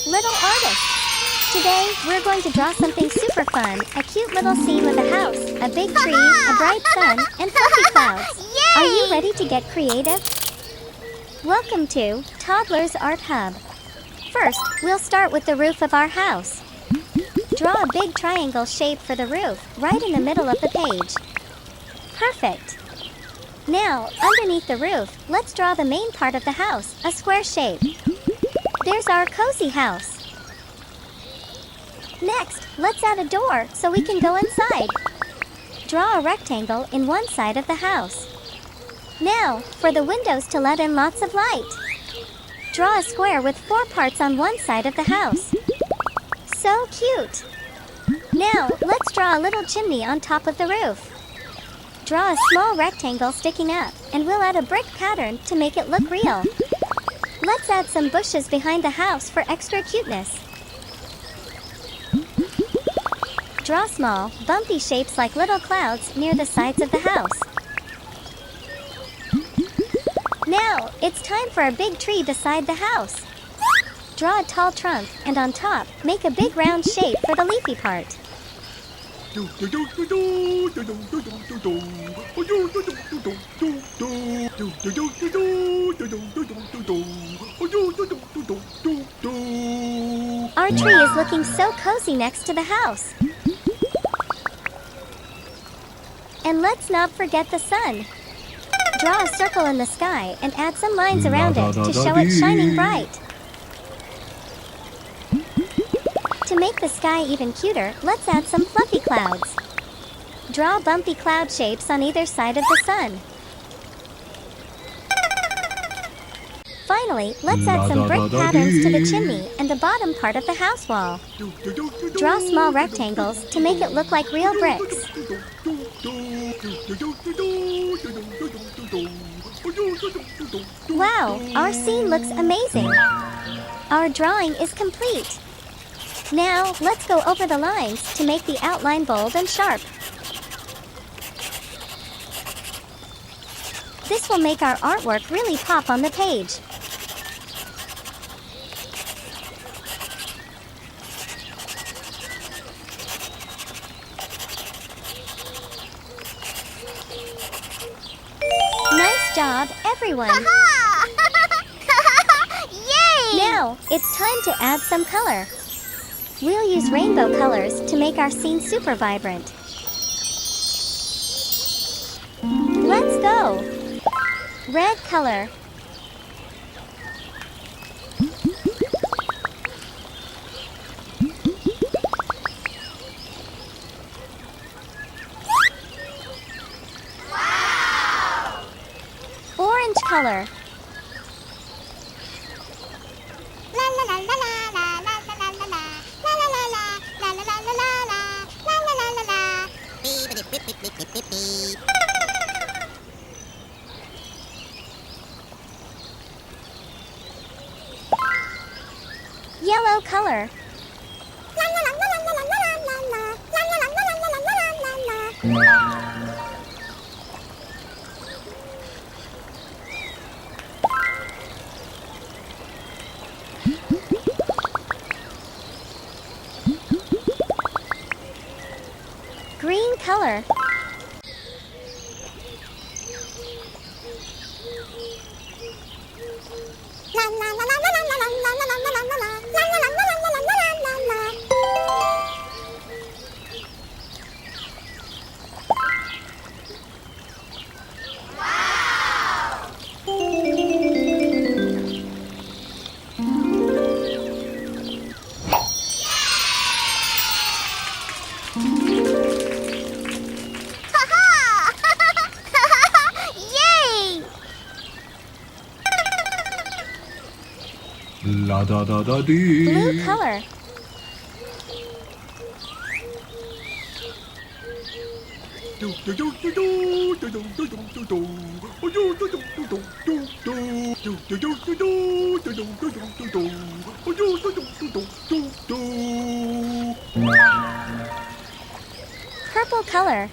little artists! Today, we're going to draw something super fun, a cute little scene with a house, a big tree, a bright sun, and fluffy clouds. Are you ready to get creative? Welcome to Toddlers Art Hub. First, we'll start with the roof of our house. Draw a big triangle shape for the roof, right in the middle of the page. Perfect! Now, underneath the roof, let's draw the main part of the house, a square shape. There's our cozy house. Next, let's add a door so we can go inside. Draw a rectangle in one side of the house. Now, for the windows to let in lots of light. Draw a square with 4 parts on one side of the house. So cute! Now, let's draw a little chimney on top of the roof. Draw a small rectangle sticking up, and we'll add a brick pattern to make it look real. Let's add some bushes behind the house for extra cuteness. Draw small, bumpy shapes like little clouds near the sides of the house. Now, it's time for a big tree beside the house. Draw a tall trunk, and on top, make a big round shape for the leafy part. Our tree is looking so cozy next to the house. And let's not forget the sun. Draw a circle in the sky and add some lines around it to show it shining bright. To make the sky even cuter, let's add some fluffy clouds. Draw bumpy cloud shapes on either side of the sun. Finally, let's add some brick patterns to the chimney and the bottom part of the house wall. Draw small rectangles to make it look like real bricks. Wow, our scene looks amazing! Our drawing is complete. Now, let's go over the lines to make the outline bold and sharp. This will make our artwork really pop on the page. Nice job, everyone! Yay! Now, it's time to add some color. We'll use rainbow colors to make our scene super vibrant. Let's go! Red color. Wow! Orange color. Yellow color. Green color. La da da da dee. Blue color. Purple color.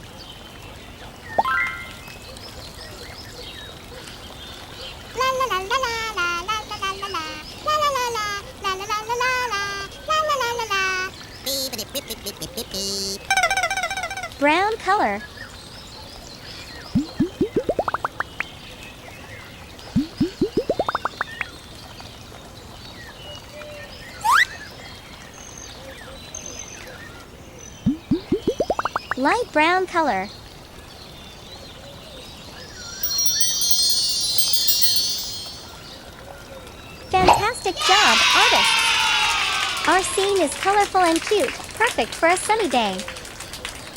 color. Light brown color. Fantastic job, artists! Our scene is colorful and cute, perfect for a sunny day.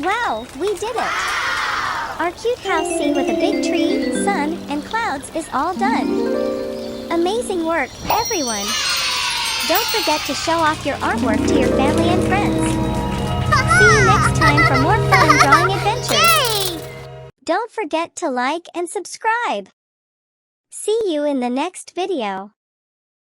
Wow, we did it! Our cute house scene with a big tree, sun, and clouds is all done. Amazing work, everyone! Don't forget to show off your artwork to your family and friends. See you next time for more fun drawing adventures. Don't forget to like and subscribe. See you in the next video.